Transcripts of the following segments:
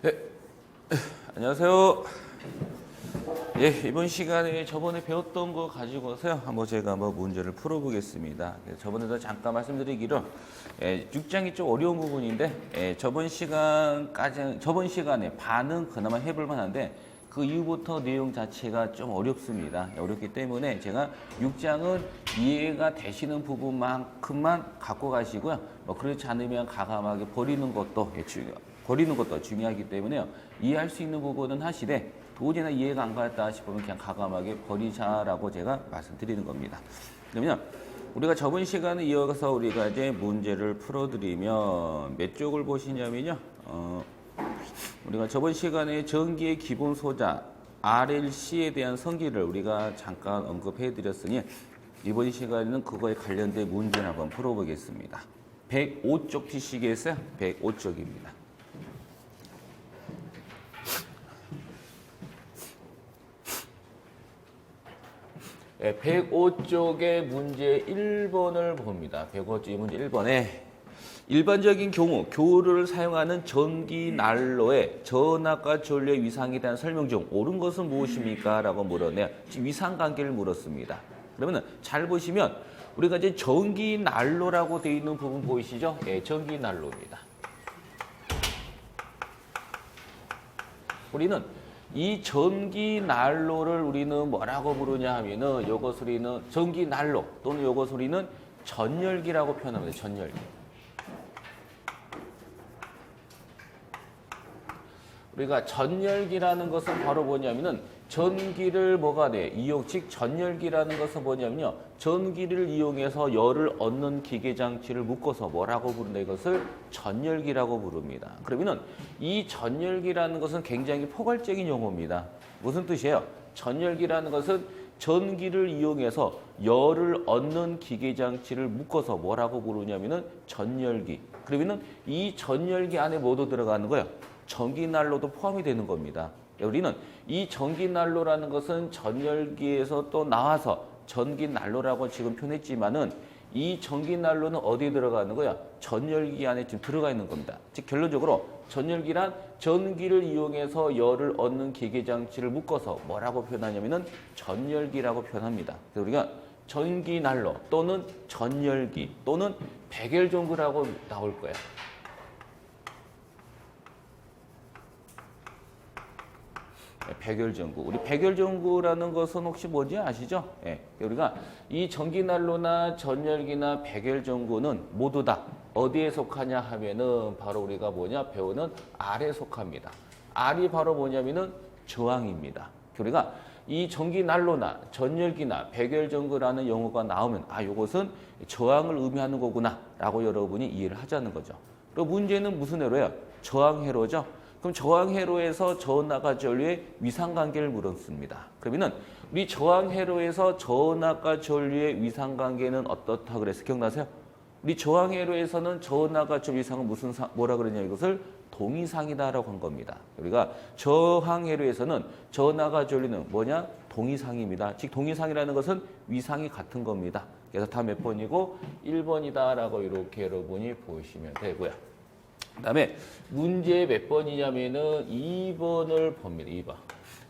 네, 안녕하세요. 예, 이번 시간에 저번에 배웠던 거 가지고서요, 제가 문제를 풀어보겠습니다. 저번에도 잠깐 말씀드리기로, 6장이 좀 어려운 부분인데, 저번 시간에 반은 그나마 해볼 만한데, 그 이후부터 내용 자체가 좀 어렵습니다. 어렵기 때문에 제가 6장은 이해가 되시는 부분만큼만 갖고 가시고요. 그렇지 않으면 과감하게 버리는 것도 중요하기 때문에요. 이해할 수 있는 부분은 하시되 도저히 이해가 안 갔다 싶으면 그냥 과감하게 버리자라고 제가 말씀드리는 겁니다. 그러면 우리가 저번 시간에 이어서 우리가 이제 문제를 풀어드리면 몇 쪽을 보시냐면요. 우리가 저번 시간에 전기의 기본 소자 RLC에 대한 성질을 우리가 잠깐 언급해 드렸으니 이번 시간에는 그거에 관련된 문제를 한번 풀어보겠습니다. 105쪽 피시기에서요. 105쪽입니다. 105쪽의 문제 1번을 봅니다. 105쪽의 문제 1번에 일반적인 경우 교류를 사용하는 전기 난로의 전압과 전류의 위상에 대한 설명 중 옳은 것은 무엇입니까? 라고 물었네요. 지금 위상관계를 물었습니다. 그러면 잘 보시면 우리가 이제 전기 난로라고 되어 있는 부분 보이시죠? 예, 전기 난로입니다. 우리는 이 전기 난로를 우리는 뭐라고 부르냐 하면은 요것을 우리는 전기 난로 또는 요것을 우리는 전열기라고 표현합니다. 전열기. 우리가 전열기라는 것은 바로 뭐냐면은 전기를 즉 전열기라는 것은 뭐냐면요. 전기를 이용해서 열을 얻는 기계 장치를 묶어서 뭐라고 부른다? 이것을 전열기라고 부릅니다. 그러면은 이 전열기라는 것은 굉장히 포괄적인 용어입니다. 무슨 뜻이에요? 전열기라는 것은 전기를 이용해서 열을 얻는 기계 장치를 묶어서 뭐라고 부르냐면은 전열기. 그러면은 이 전열기 안에 뭐도 들어가는 거예요? 전기난로도 포함이 되는 겁니다. 우리는 이 전기난로라는 것은 전열기에서 또 나와서 전기난로라고 지금 표현했지만은 이 전기난로는 어디에 들어가는 거야? 전열기 안에 지금 들어가 있는 겁니다. 즉 결론적으로 전열기란 전기를 이용해서 열을 얻는 기계장치를 묶어서 뭐라고 표현하냐면은 전열기라고 표현합니다. 그래서 우리가 전기난로 또는 전열기 또는 백열전구라고 나올 거예요. 백열전구. 우리 백열전구라는 것은 혹시 뭔지 아시죠? 예. 우리가 이 전기난로나 전열기나 백열전구는 모두 다 어디에 속하냐 하면은 바로 우리가 배우는 R에 속합니다. R이 바로 뭐냐면은 저항입니다. 우리가 이 전기난로나 전열기나 백열전구라는 용어가 나오면 요것은 저항을 의미하는 거구나라고 여러분이 이해를 하자는 거죠. 그리고 문제는 무슨 회로예요? 저항회로죠. 그럼 저항회로에서 저온압과 전류의 위상관계를 물었습니다. 그러면은 우리 저항회로에서 저온압과 전류의 위상관계는 어떻다 그래서 기억나세요? 우리 저항회로에서는 저온압과 전류 위상은 뭐라 그러냐 이것을 동위상이다라고 한 겁니다. 우리가 저항회로에서는 저온압과 전류는 뭐냐? 동위상입니다. 즉 동위상이라는 것은 위상이 같은 겁니다. 그래서 다 몇 번이고 1번이다라고 이렇게 여러분이 보시면 되고요. 그 다음에 문제 몇 번이냐면은 2번을 봅니다.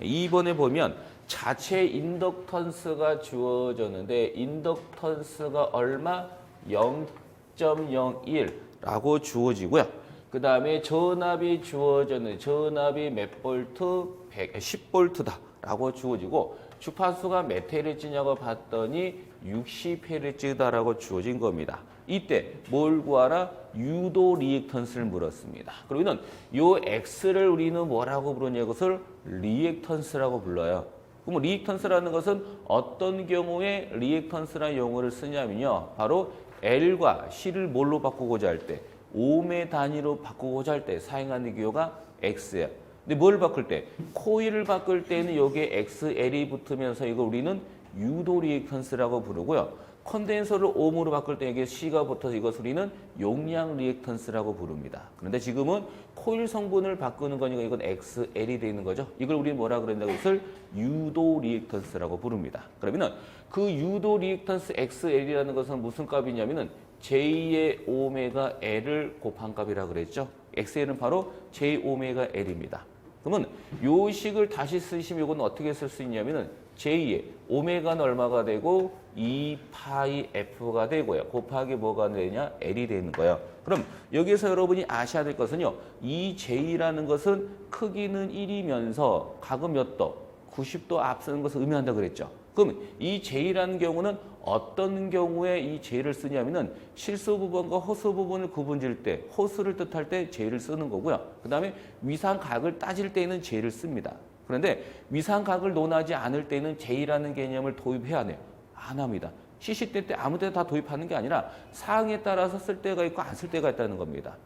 2번에 보면 자체 인덕턴스가 주어졌는데 인덕턴스가 얼마? 0.01라고 주어지고요. 그 다음에 전압이 주어졌는데 전압이 몇 볼트? 10볼트다라고 주어지고 주파수가 몇 헤르츠냐고 봤더니 60헤르츠다라고 주어진 겁니다. 이때 뭘 구하라? 유도 리액턴스를 물었습니다. 그러면 요 X를 우리는 뭐라고 부르냐? 이것을 리액턴스라고 불러요. 그럼 리액턴스라는 것은 어떤 경우에 리액턴스라는 용어를 쓰냐면요. 바로 L과 C를 뭘로 바꾸고자 할 때, 옴의 단위로 바꾸고자 할 때 사용하는 기호가 X예요. 근데 뭘 바꿀 때? 코일을 바꿀 때는 여기에 XL이 붙으면서 이거 우리는 유도 리액턴스라고 부르고요. 컨덴서를 옴으로 바꿀 때 여기에 C가 붙어서 이것을 우리는 용량 리액턴스라고 부릅니다. 그런데 지금은 코일 성분을 바꾸는 거니까 이건 XL이 되어 있는 거죠. 이걸 우리는 뭐라 그런다고 이것을 유도 리액턴스라고 부릅니다. 그러면은 그 유도 리액턴스 XL이라는 것은 무슨 값이냐면은 J의 오메가 L을 곱한 값이라고 그랬죠. XL은 바로 J 오메가 L입니다. 그러면 요 식을 다시 쓰시면 이건 어떻게 쓸 수 있냐면은 J의 오메가는 얼마가 되고 2파이 F가 되고요. 곱하기 뭐가 되냐? L이 되는 거예요. 그럼 여기서 여러분이 아셔야 될 것은요. 이 J라는 것은 크기는 1이면서 각은 몇 도? 90도 앞서는 것을 의미한다 그랬죠. 그럼 이 J라는 경우는 어떤 경우에 이 J를 쓰냐면은 실수 부분과 호수 부분을 구분질 때, 호수를 뜻할 때 J를 쓰는 거고요. 그 다음에 위상각을 따질 때는 J를 씁니다. 그런데 위상각을 논하지 않을 때는 J라는 개념을 도입해야 돼요. 안 합니다. CC대 때 아무 데나 다 도입하는 게 아니라 사항에 따라서 쓸 때가 있고 안 쓸 때가 있다는 겁니다.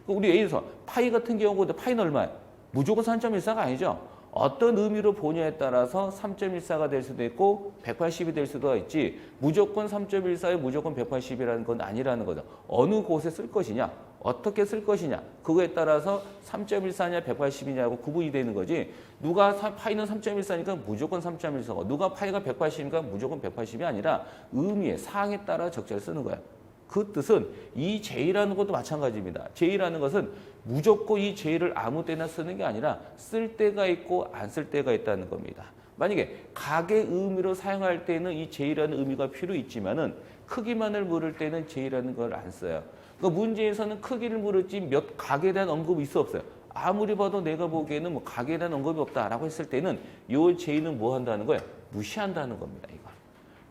우리 예를 들어서 파이 같은 경우도 파이는 얼마예요? 무조건 3.14가 아니죠. 어떤 의미로 보냐에 따라서 3.14가 될 수도 있고 180이 될 수도 있지 무조건 3.14에 무조건 180이라는 건 아니라는 거죠. 어느 곳에 쓸 것이냐, 어떻게 쓸 것이냐 그거에 따라서 3.14냐 180이냐고 구분이 되는 거지 누가 파이는 3.14니까 무조건 3.14고 누가 파이가 180이니까 무조건 180이 아니라 의미의 사항에 따라 적자를 쓰는 거예요. 그 뜻은 이 J라는 것도 마찬가지입니다. J라는 것은 무조건 이 J를 아무 때나 쓰는 게 아니라 쓸 때가 있고 안 쓸 때가 있다는 겁니다. 만약에 각의 의미로 사용할 때는 이 J라는 의미가 필요 있지만은 크기만을 물을 때는 J라는 걸 안 써요. 그러니까 문제에서는 크기를 물었지 몇 각에 대한 언급이 있어 없어요. 아무리 봐도 내가 보기에는 뭐 각에 대한 언급이 없다라고 했을 때는 이 J는 뭐 한다는 거예요? 무시한다는 겁니다. 이거.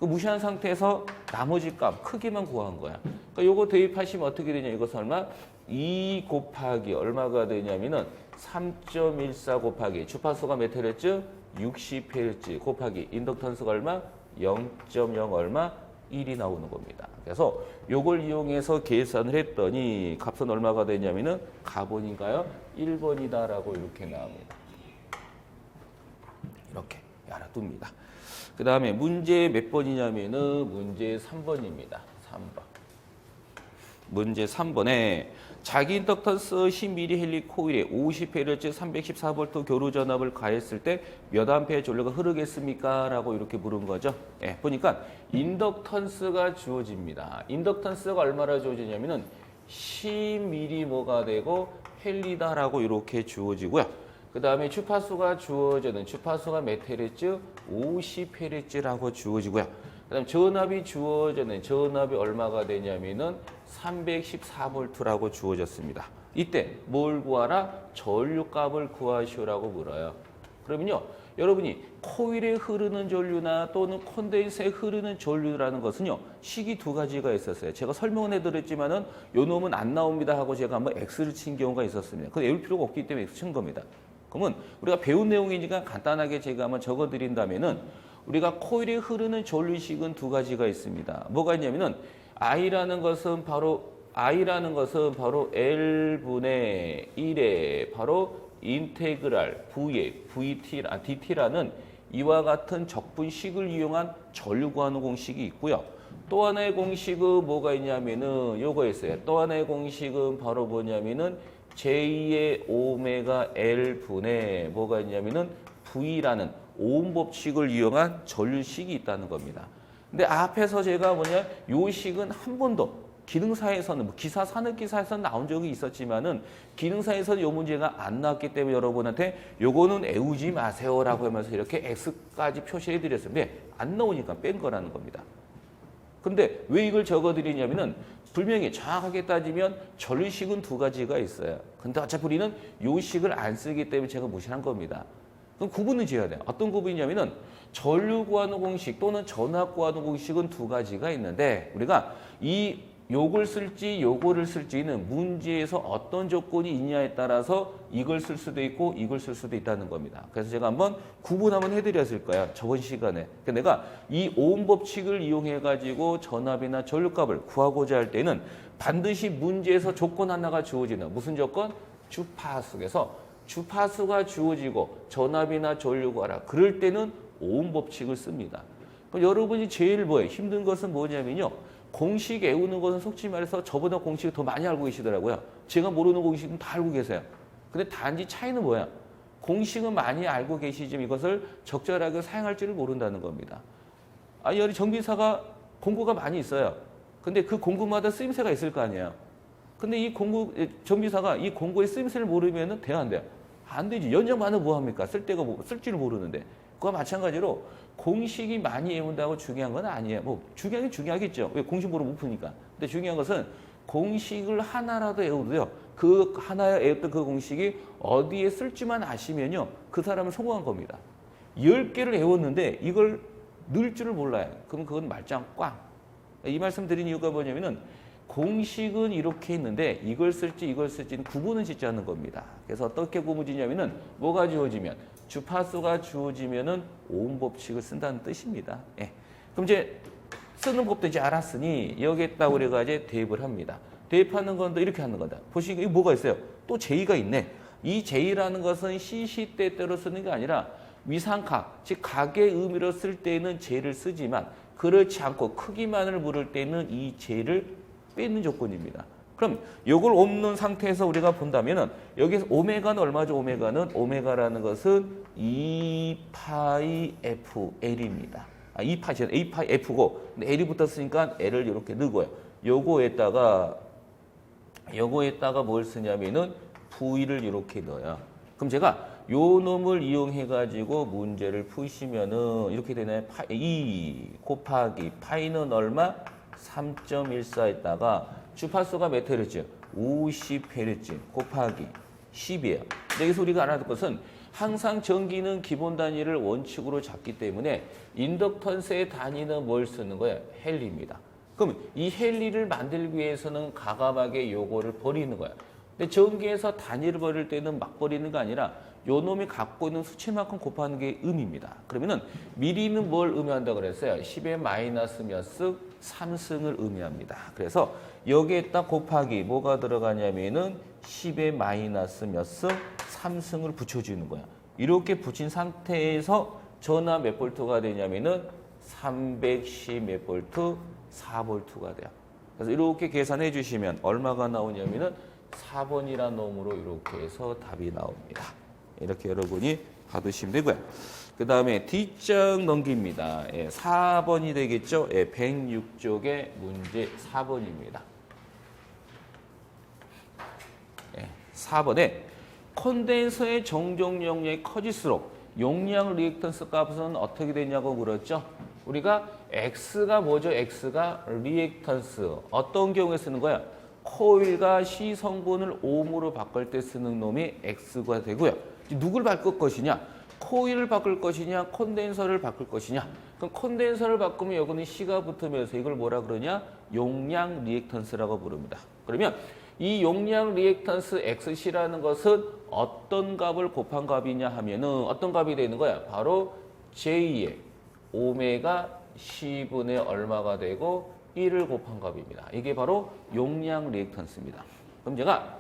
그 무시한 상태에서 나머지 값 크기만 구한 거야. 그러니까 요거 대입하시면 어떻게 되냐? 이거 설마 2 곱하기 얼마가 되냐면은 3.14 곱하기 주파수가 몇 헤르츠? 60Hz 곱하기 인덕턴스가 얼마? 0.0 얼마? 1이 나오는 겁니다. 그래서 요걸 이용해서 계산을 했더니 값은 얼마가 되냐면은 가본인가요? 1번이다라고 이렇게 나옵니다. 이렇게 알아둡니다. 그 다음에 문제 몇 번이냐면은 문제 3번입니다. 3번. 문제 3번에 자기 인덕턴스 10mH 코일에 50Hz 314V 교류 전압을 가했을 때 몇 암페어 전류가 흐르겠습니까? 라고 이렇게 물은 거죠. 예, 보니까 인덕턴스가 주어집니다. 인덕턴스가 얼마나 주어지냐면은 10mH 뭐가 되고 헬리다라고 이렇게 주어지고요. 그 다음에 주파수가 주어지는 주파수가 몇 헤르츠? 50Hz라고 주어지고요. 그 다음 전압이 주어지는 전압이 얼마가 되냐면은 314V라고 주어졌습니다. 이때 뭘 구하라? 전류값을 구하시오라고 물어요. 그러면요, 여러분이 코일에 흐르는 전류나 또는 콘덴서에 흐르는 전류라는 것은요, 식이 두 가지가 있었어요. 제가 설명은 해드렸지만은 요 놈은 안 나옵니다 하고 제가 한번 X를 친 경우가 있었습니다. 그건 외울 필요가 없기 때문에 X 친 겁니다. 그러면 우리가 배운 내용이니까 간단하게 제가 한번 적어드린다면은 우리가 코일에 흐르는 전류식은 두 가지가 있습니다. 뭐가 있냐면은 I라는 것은 바로 L분의 1의 바로 인테그랄 V의 DT라는 이와 같은 적분식을 이용한 전류 구하는 공식이 있고요. 또 하나의 공식은 뭐가 있냐면은 요거 있어요. 또 하나의 공식은 바로 뭐냐면은 J의 오메가 L분의 뭐가 있냐면은 V라는 오음 법칙을 이용한 전류식이 있다는 겁니다. 근데 앞에서 제가 요 식은 한 번도 기능사에서는 기사 산업기사에서는 나온 적이 있었지만은 기능사에서는 요 문제가 안 나왔기 때문에 여러분한테 요거는 외우지 마세요라고 하면서 이렇게 X까지 표시해 드렸습니다. 안 나오니까 뺀 거라는 겁니다. 근데 왜 이걸 적어드리냐면은 분명히 정확하게 따지면 전류식은 두 가지가 있어요. 근데 어차피 우리는 요 식을 안 쓰기 때문에 제가 무시한 겁니다. 그럼 구분을 지어야 돼요. 어떤 구분이냐면은 전류 구하는 공식 또는 전압 구하는 공식은 두 가지가 있는데 우리가 요걸 쓸지 요거를 쓸지는 문제에서 어떤 조건이 있냐에 따라서 이걸 쓸 수도 있고 이걸 쓸 수도 있다는 겁니다. 그래서 제가 한번 구분 한번 해드렸을 거예요. 저번 시간에. 그러니까 내가 이 오음 법칙을 이용해 가지고 전압이나 전류값을 구하고자 할 때는 반드시 문제에서 조건 하나가 주어지는 무슨 조건? 주파수에서 주파수가 주어지고 전압이나 전류 구하라. 그럴 때는 오음 법칙을 씁니다. 그럼 여러분이 제일 힘든 것은 뭐냐면요. 공식 외우는 것은 솔직히 말해서 저보다 공식을 더 많이 알고 계시더라고요. 제가 모르는 공식은 다 알고 계세요. 근데 단지 차이는 뭐야? 공식은 많이 알고 계시지만 이것을 적절하게 사용할지를 모른다는 겁니다. 아니, 정비사가 공구가 많이 있어요. 근데 그 공구마다 쓰임새가 있을 거 아니에요. 근데 이 정비사가 이 공고의 쓰임새를 모르면은 돼야 안 돼요? 안 되지. 연장반은 뭐 합니까? 쓸 줄을 모르는데. 그와 마찬가지로 공식이 많이 외운다고 중요한 건 아니에요. 뭐 중요하긴 중요하겠죠. 왜 공식 모르면 못 푸니까. 근데 중요한 것은 공식을 하나라도 외워도요. 그 하나 외웠던 그 공식이 어디에 쓸지만 아시면요. 그 사람은 성공한 겁니다. 10개를 외웠는데 이걸 넣을 줄을 몰라요. 그럼 그건 말짱 꽝. 이 말씀 드린 이유가 뭐냐면은 공식은 이렇게 있는데 이걸 쓸지는 구분은 짓지 않는 겁니다. 그래서 어떻게 구분 짓냐면은 뭐가 주어지면 주파수가 주어지면은 오음 법칙을 쓴다는 뜻입니다. 예. 그럼 이제 쓰는 법도 이제 알았으니 여기에다 우리가 이제 대입을 합니다. 대입하는 건도 이렇게 하는 거다. 보시니까 이거 뭐가 있어요? 또 J가 있네. 이 J라는 것은 시시때때로 쓰는 게 아니라 위상각, 즉 각의 의미로 쓸 때는 J를 쓰지만 그렇지 않고 크기만을 물을 때는 이 J를 빼는 조건입니다. 그럼 이걸 없는 상태에서 우리가 본다면은 여기서 오메가는 얼마죠? 오메가라는 것은 2파이 FL입니다. 2파이 F고 근데 L이 붙었으니까 L을 이렇게 넣고요. 요거에다가 뭘 쓰냐면은 V를 이렇게 넣어요. 그럼 제가 요 놈을 이용해 가지고 문제를 푸시면은 이렇게 되나요? 2 곱하기 파이는 얼마? 3.14에다가 주파수가 몇 헤르츠? 50헤르츠 곱하기 10이에요. 여기서 우리가 알아야 될 것은 항상 전기는 기본 단위를 원칙으로 잡기 때문에 인덕턴스의 단위는 뭘 쓰는 거예요? 헨리입니다. 그럼 이 헨리를 만들기 위해서는 가감하게 요거를 버리는 거야. 근데 전기에서 단위를 버릴 때는 막 버리는 게 아니라 요 놈이 갖고 있는 수치만큼 곱하는 게 음입니다. 그러면은 미리는 뭘 의미한다고 그랬어요? 10의 마이너스 몇 승? 3승을 의미합니다. 그래서 여기에다 곱하기 뭐가 들어가냐면은 10의 마이너스 몇 승? 3승을 붙여주는 거야. 이렇게 붙인 상태에서 전압 몇 볼트가 되냐면은 310 몇 볼트? 4볼트가 돼요. 그래서 이렇게 계산해 주시면 얼마가 나오냐면은 4번이라는 놈으로 이렇게 해서 답이 나옵니다. 이렇게 여러분이 받으시면 되고요. 그 다음에 D장 넘깁니다. 4번이 되겠죠? 106쪽의 문제 4번입니다. 4번에 콘덴서의 정정 용량이 커질수록 용량 리액턴스 값은 어떻게 되냐고 물었죠? 우리가 X가 뭐죠? X가 리액턴스. 어떤 경우에 쓰는 거야? 코일과 C 성분을 옴으로 바꿀 때 쓰는 놈이 X가 되고요. 누굴 바꿀 것이냐? 코일을 바꿀 것이냐? 콘덴서를 바꿀 것이냐? 그럼 콘덴서를 바꾸면 여기는 C가 붙으면서 이걸 뭐라 그러냐? 용량 리액턴스라고 부릅니다. 그러면 이 용량 리액턴스 XC라는 것은 어떤 값을 곱한 값이냐 하면은 어떤 값이 되는 거야? 바로 J의 오메가 C분의 얼마가 되고 1을 곱한 값입니다. 이게 바로 용량 리액턴스입니다. 그럼 제가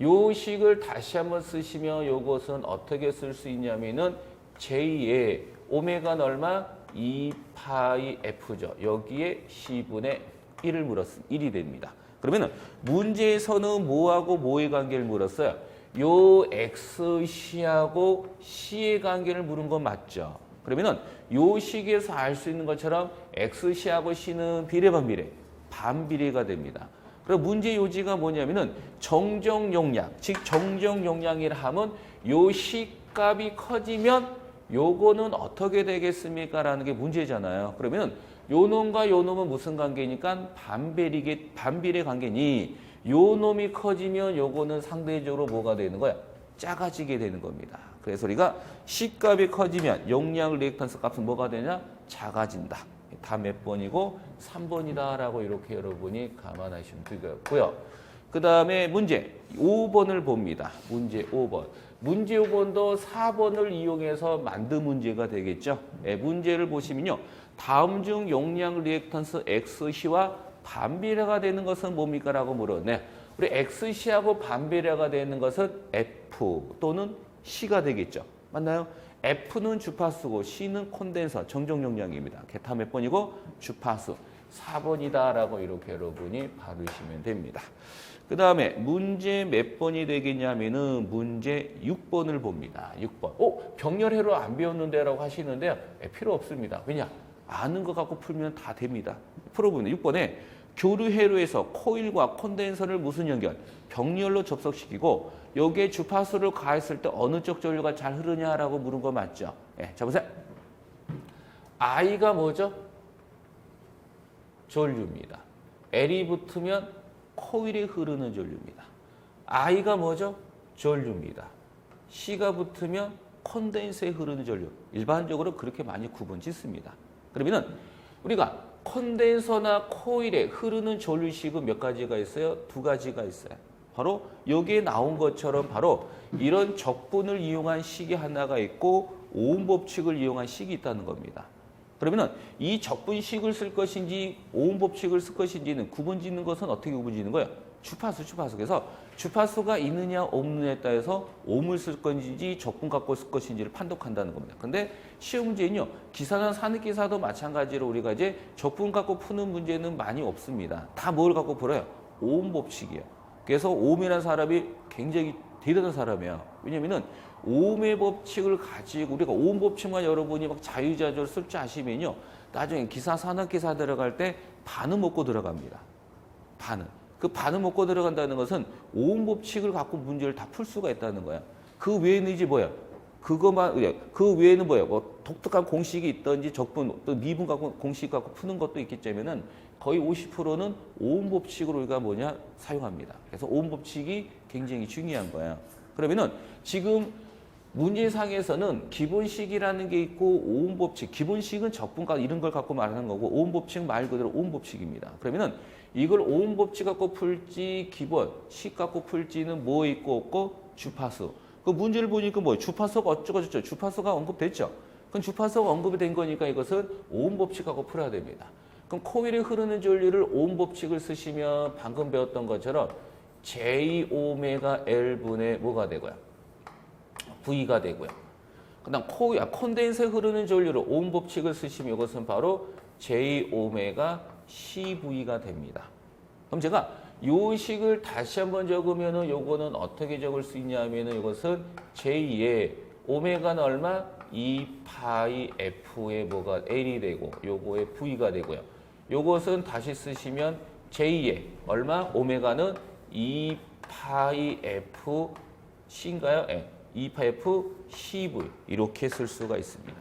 요 식을 다시 한번 쓰시면 요것은 어떻게 쓸 수 있냐면은 J의 오메가는 얼마? 2파이 F죠. 여기에 C분의 1을 물었으면 1이 됩니다. 그러면은 문제에서는 뭐하고 뭐의 관계를 물었어요? 요 XC하고 C의 관계를 물은 건 맞죠? 그러면은 요 식에서 알 수 있는 것처럼 XC하고 C는 비례 반비례? 반비례가 됩니다. 그리고 문제 요지가 뭐냐면은 정정 용량, 즉 정정 용량이라 하면 요 식값이 커지면 요거는 어떻게 되겠습니까? 라는 게 문제잖아요. 그러면 요 놈과 요 놈은 무슨 관계니까 반비례 관계니 요 놈이 커지면 요거는 상대적으로 뭐가 되는 거야? 작아지게 되는 겁니다. 그래서 우리가 C값이 커지면 용량 리액턴스 값은 뭐가 되냐? 작아진다. 다 몇 번이고 3번이다 라고 이렇게 여러분이 감안하시면 되겠고요. 그 다음에 문제 5번을 봅니다. 문제 5번. 문제 5번도 4번을 이용해서 만든 문제가 되겠죠. 문제를 보시면요. 다음 중 용량 리액턴스 XC와 반비례가 되는 것은 뭡니까? 라고 물었네. 우리 XC하고 반비례가 되는 것은 F 또는 C가 되겠죠. 맞나요? F는 주파수고 C는 콘덴서 정정 용량입니다. 개타 몇 번이고 주파수 4번이다 라고 이렇게 여러분이 받으시면 됩니다. 그 다음에 문제 몇 번이 되겠냐면은 문제 6번을 봅니다. 6번. 병렬해로 안 배웠는데 라고 하시는데요. 필요 없습니다. 왜냐? 아는 것 갖고 풀면 다 됩니다. 풀어보면 6번에 교류 회로에서 코일과 콘덴서를 무슨 연결? 병렬로 접속시키고 여기에 주파수를 가했을 때 어느 쪽 전류가 잘 흐르냐라고 물은 거 맞죠? 예, 자 보세요. I가 뭐죠? 전류입니다. L이 붙으면 코일에 흐르는 전류입니다. I가 뭐죠? 전류입니다. C가 붙으면 콘덴서에 흐르는 전류. 일반적으로 그렇게 많이 구분 짓습니다. 그러면은 우리가 콘덴서나 코일에 흐르는 전류식은 몇 가지가 있어요? 두 가지가 있어요. 바로 여기에 나온 것처럼 바로 이런 적분을 이용한 식이 하나가 있고 오음 법칙을 이용한 식이 있다는 겁니다. 그러면은 이 적분식을 쓸 것인지 오음 법칙을 쓸 것인지는 구분 짓는 것은 어떻게 구분 짓는 거예요? 주파수. 그래서 주파수가 있느냐 없느냐에 따라서 오음을 쓸 것인지 적분 갖고 쓸 것인지를 판독한다는 겁니다. 근데 시험 문제는요. 기사나 산업기사도 마찬가지로 우리가 이제 적분 갖고 푸는 문제는 많이 없습니다. 다 뭘 갖고 풀어요? 오음 법칙이에요. 그래서 오음이라는 사람이 굉장히 대단한 사람이에요. 왜냐면은 오음의 법칙을 가지고 우리가 오음 법칙만 여러분이 막 자유자재로 쓸 줄 아시면요. 나중에 기사, 산업기사 들어갈 때 반은 먹고 들어갑니다. 반은. 그 반을 먹고 들어간다는 것은 오음 법칙을 갖고 문제를 다 풀 수가 있다는 거야. 그 외에는 이제 뭐야? 그 외에는 뭐야? 뭐 독특한 공식이 있든지 적분, 또 미분 갖고 공식 갖고 푸는 것도 있기 때문에는 거의 50%는 오음 법칙을 우리가 뭐냐? 사용합니다. 그래서 오음 법칙이 굉장히 중요한 거야. 그러면은 지금 문제상에서는 기본식이라는 게 있고 오음 법칙, 기본식은 적분과 이런 걸 갖고 말하는 거고 오음 법칙 말 그대로 오음 법칙입니다. 그러면은 이걸 오음 법칙 갖고 풀지 기본식 갖고 풀지는 뭐 있고 없고 주파수. 그 문제를 보니까 뭐예요? 주파수가 어쩌고 저쩌고 주파수가 언급됐죠. 그럼 주파수가 언급이 된 거니까 이것은 오음 법칙 갖고 풀어야 됩니다. 그럼 코일에 흐르는 전류를 오음 법칙을 쓰시면 방금 배웠던 것처럼 J-오메가 L분의 뭐가 되고요? V가 되고요. 그다음 콘덴서에 흐르는 전류를 오음 법칙을 쓰시면 이것은 바로 J-오메가 CV가 됩니다. 그럼 제가 이 식을 다시 한번 적으면은 요거는 어떻게 적을 수 있냐면은 이것은 J의 오메가는 얼마? 2파이 F의 뭐가 L이 되고 요거의 V가 되고요. 요것은 다시 쓰시면 J의 얼마? 오메가는 2파이 F C인가요? 네. 2파이 F CV 이렇게 쓸 수가 있습니다.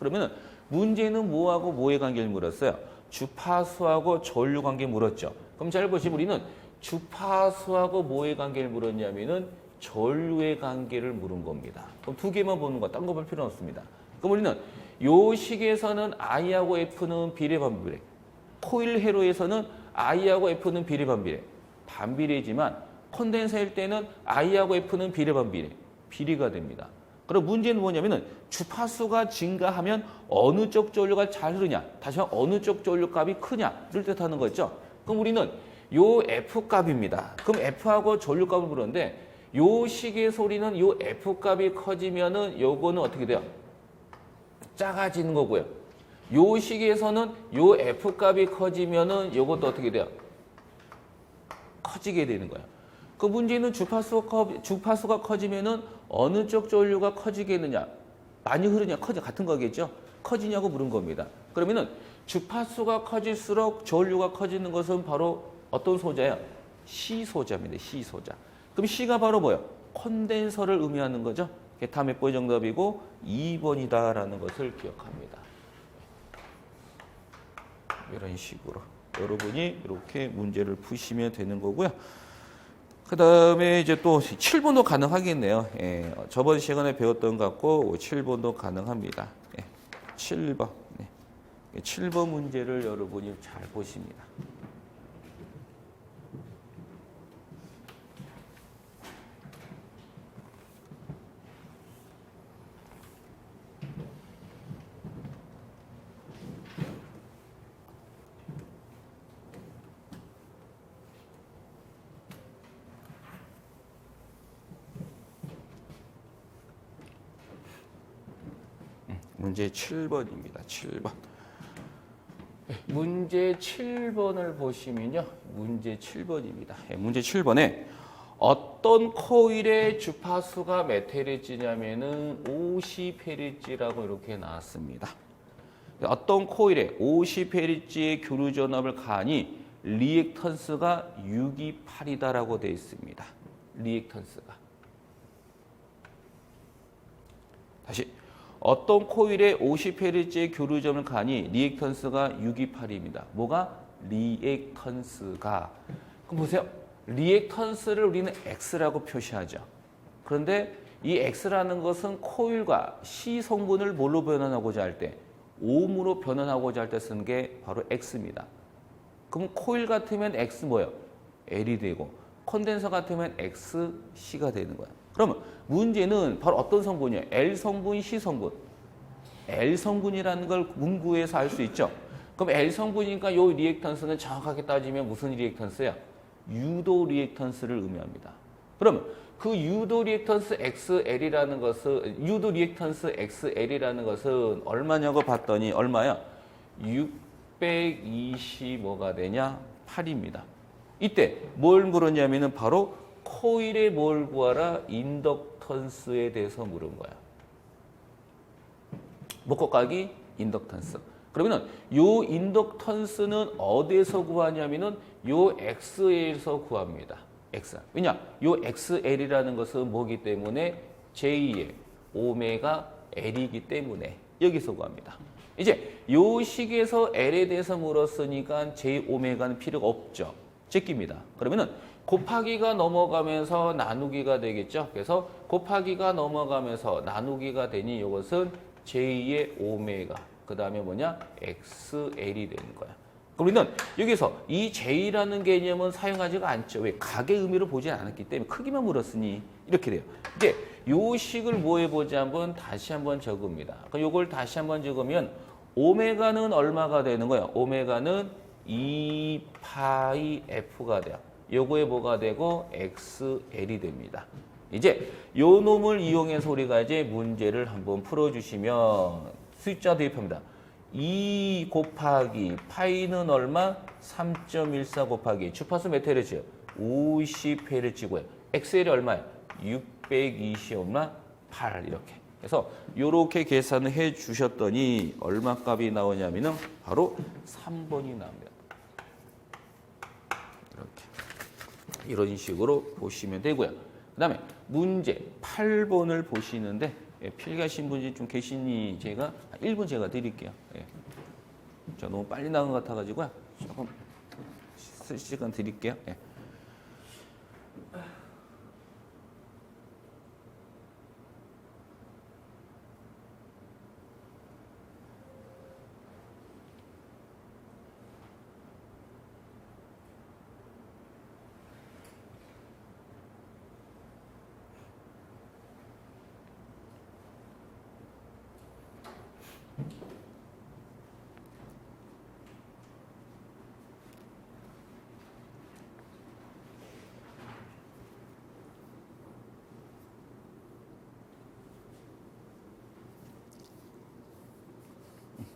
그러면은 문제는 뭐하고 뭐의 관계를 물었어요? 주파수하고 전류 관계 물었죠. 그럼 잘 보시면 우리는 주파수하고 뭐의 관계를 물었냐면은 전류의 관계를 물은 겁니다. 그럼 두 개만 보는 거, 딴 거 볼 필요는 없습니다. 그럼 우리는 요 식에서는 I하고 F는 비례반비례. 코일 회로에서는 I하고 F는 비례반비례. 반비례지만 콘덴서일 때는 I하고 F는 비례반비례. 비례가 됩니다. 그럼 문제는 뭐냐면은 주파수가 증가하면 어느 쪽 전류가 잘 흐르냐, 다시 한번 어느 쪽 전류 값이 크냐를 뜻하는 거죠. 그럼 우리는 요 F 값입니다. 그럼 F하고 전류 값을 물었는데 요 식의 소리는 요 F 값이 커지면은 요거는 어떻게 돼요? 작아지는 거고요. 요 식에서는 요 F 값이 커지면은 요것도 어떻게 돼요? 커지게 되는 거예요. 그 문제는 주파수가 커지면은 어느 쪽 전류가 커지겠느냐? 많이 흐르냐? 같은 거겠죠? 커지냐고 물은 겁니다. 그러면은 주파수가 커질수록 전류가 커지는 것은 바로 어떤 소자예요? C 소자입니다. C 소자. 그럼 C가 바로 뭐예요? 콘덴서를 의미하는 거죠. 다 몇 번의 정답이고 2번이다라는 것을 기억합니다. 이런 식으로 여러분이 이렇게 문제를 푸시면 되는 거고요. 그 다음에 이제 또 7번도 가능하겠네요. 예, 저번 시간에 배웠던 것 같고 7번도 가능합니다. 예, 7번. 네. 7번 문제를 여러분이 잘 보십니다. 문제 7번입니다. 7번. 문제 7번을 보시면요. 문제 7번입니다. 문제 7번에 어떤 코일의 주파수가 몇 헤르츠냐면은 50헤르츠라고 이렇게 나왔습니다. 어떤 코일에 50헤르츠의 교류 전압을 가하니 리액턴스가 628이다라고 되어 있습니다. 리액턴스가. 다시 어떤 코일에 50Hz의 교류점을 가니 리액턴스가 628입니다. 뭐가? 리액턴스가. 그럼 보세요. 리액턴스를 우리는 X라고 표시하죠. 그런데 이 X라는 것은 코일과 C 성분을 뭘로 변환하고자 할 때? 옴으로 변환하고자 할 때 쓰는 게 바로 X입니다. 그럼 코일 같으면 X 뭐예요? L이 되고 콘덴서 같으면 XC가 되는 거야. 그러면 문제는 바로 어떤 성분이에요? L 성분, C 성분. L 성분이라는 걸 문구에서 알 수 있죠. 그럼 L 성분이니까 이 리액턴스는 정확하게 따지면 무슨 리액턴스야? 유도 리액턴스를 의미합니다. 그러면 그 유도 리액턴스 XL이라는 것은 유도 리액턴스 XL이라는 것은 얼마냐고 봤더니 얼마야? 620 뭐가 되냐? 8입니다. 이때 뭘 물었냐면은 바로 코일에 뭘 구하라? 인덕턴스에 대해서 물은 거야. 묶어 까기 인덕턴스. 그러면은 요 인덕턴스는 어디에서 구하냐면은 요 X에서 구합니다. X. 왜냐? 요 XL이라는 것은 뭐기 때문에 J의 오메가 L이기 때문에 여기서 구합니다. 이제 요 식에서 L에 대해서 물었으니까 J 오메가는 필요가 없죠. 제끼입니다. 그러면은 곱하기가 넘어가면서 나누기가 되겠죠. 그래서 곱하기가 넘어가면서 나누기가 되니 이것은 J의 오메가. 그 다음에 뭐냐? XL이 되는 거야. 우리는 여기서 이 J라는 개념은 사용하지가 않죠. 왜? 각의 의미로 보지 않았기 때문에 크기만 물었으니 이렇게 돼요. 이제 요 식을 뭐 해보자 한번 다시 한번 적읍니다. 그럼 요걸 다시 한번 적으면 오메가는 얼마가 되는 거야? 오메가는 2파이 F가 돼요. 요거에 뭐가 되고 XL이 됩니다. 이제 요 놈을 이용해서 우리가 이제 문제를 한번 풀어주시면 숫자 대입합니다. 2 곱하기 파이는 얼마? 3.14 곱하기 주파수 몇 헤르츠? 50Hz고요. XL이 얼마야? 620 얼마? 8 이렇게. 그래서 이렇게 계산을 해 주셨더니 얼마 값이 나오냐면은 바로 3번이 나옵니다. 이렇게. 이런 식으로 보시면 되고요. 그 다음에 문제 8번을 보시는데 필기하신 분이 좀 계시니 제가 1분 제가 드릴게요. 예. 저 너무 빨리 나간 것 같아가지고요. 조금 쓸 시간 드릴게요. 예.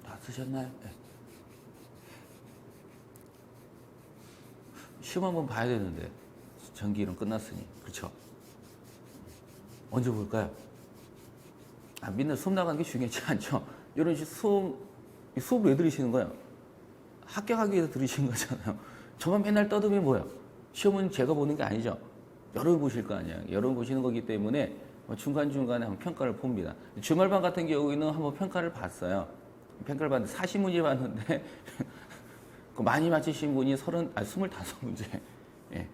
다 쓰셨나요? 네. 시험 한번 봐야 되는데 전기는 끝났으니 그렇죠? 언제 볼까요? 맨날 수업 나가는 게 중요하지 않죠? 이런 수업 왜 들으시는 거예요? 합격하기 위해서 들으시는 거잖아요. 저만 맨날 떠들면 뭐예요? 시험은 제가 보는 게 아니죠. 여러분 보실 거 아니에요. 여러분 보시는 거기 때문에 중간중간에 한번 평가를 봅니다. 주말반 같은 경우에는 한번 평가를 봤어요. 평가를 봤는데 40문제 봤는데 많이 맞히신 분이 25문제. 예.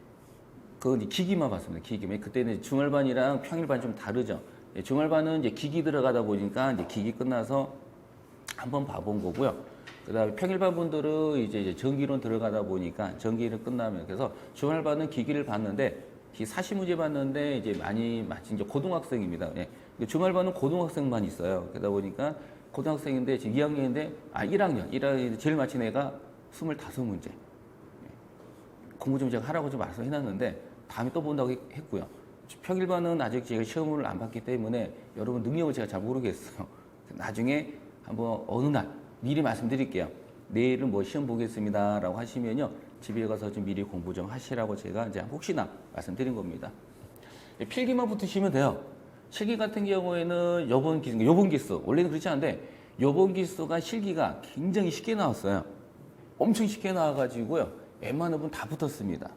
그건 기기만 봤습니다. 기기만. 그때는 주말반이랑 평일반 좀 다르죠. 예, 주말반은 이제 기기 들어가다 보니까 이제 기기 끝나서 한번 봐본 거고요. 그다음에 평일반 분들은 이제 전기론 들어가다 보니까 전기를 끝나면 그래서 주말반은 기기를 봤는데 40문제 봤는데 이제 많이 맞힌 이제 고등학생입니다. 예. 주말반은 고등학생만 있어요. 그러다 보니까 고등학생인데 지금 2학년인데 1학년 제일 맞힌 애가 25문제. 공부 좀 제가 하라고 좀 말씀해놨는데 다음에 또 본다고 했고요. 평일반은 아직 제가 시험을 안 봤기 때문에 여러분 능력을 제가 잘 모르겠어요. 나중에 한번 어느 날 미리 말씀드릴게요. 내일은 뭐 시험 보겠습니다라고 하시면요 집에 가서 좀 미리 공부 좀 하시라고 제가 이제 혹시나 말씀드린 겁니다. 필기만 붙으시면 돼요. 실기 같은 경우에는 요번 기수 원래는 그렇지 않은데 요번 기수가 실기가 굉장히 쉽게 나왔어요. 엄청 쉽게 나와가지고요. 웬만한 분 다 붙었습니다.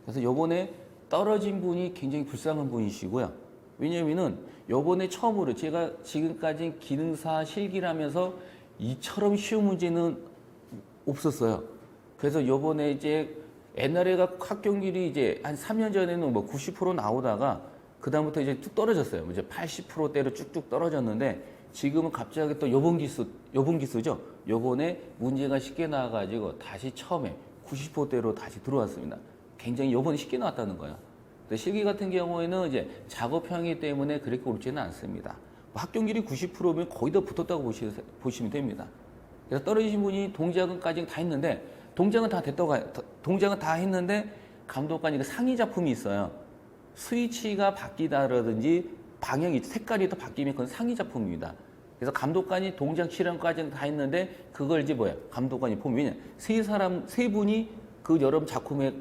그래서 요번에 떨어진 분이 굉장히 불쌍한 분이시고요. 왜냐면은 요번에 처음으로 제가 지금까지 기능사 실기를 하면서 이처럼 쉬운 문제는 없었어요. 그래서 요번에 이제 옛날에가 합격률이 이제 한 3년 전에는 뭐 90% 나오다가 그다음부터 이제 쭉 떨어졌어요. 이제 80%대로 쭉쭉 떨어졌는데 지금은 갑자기 또 요번 기수죠. 요번에 문제가 쉽게 나와가지고 다시 처음에 90%대로 다시 들어왔습니다. 굉장히 요번에 쉽게 나왔다는 거예요. 실기 같은 경우에는 이제 작업형이기 때문에 그렇게 어렵지는 않습니다. 합격률이 90%면 거의 다 붙었다고 보시면 됩니다. 그래서 떨어지신 분이 동작은까지 다 했는데 동작은 다 동작은 다 했는데 감독관이 상위 작품이 있어요. 스위치가 바뀌다라든지 방향이 색깔이 또 바뀌면 그건 상위 작품입니다. 그래서 감독관이 동작 실험까지는 다 했는데 그걸 이제 감독관이 보면 왜냐 세 분이 그 여러 작품에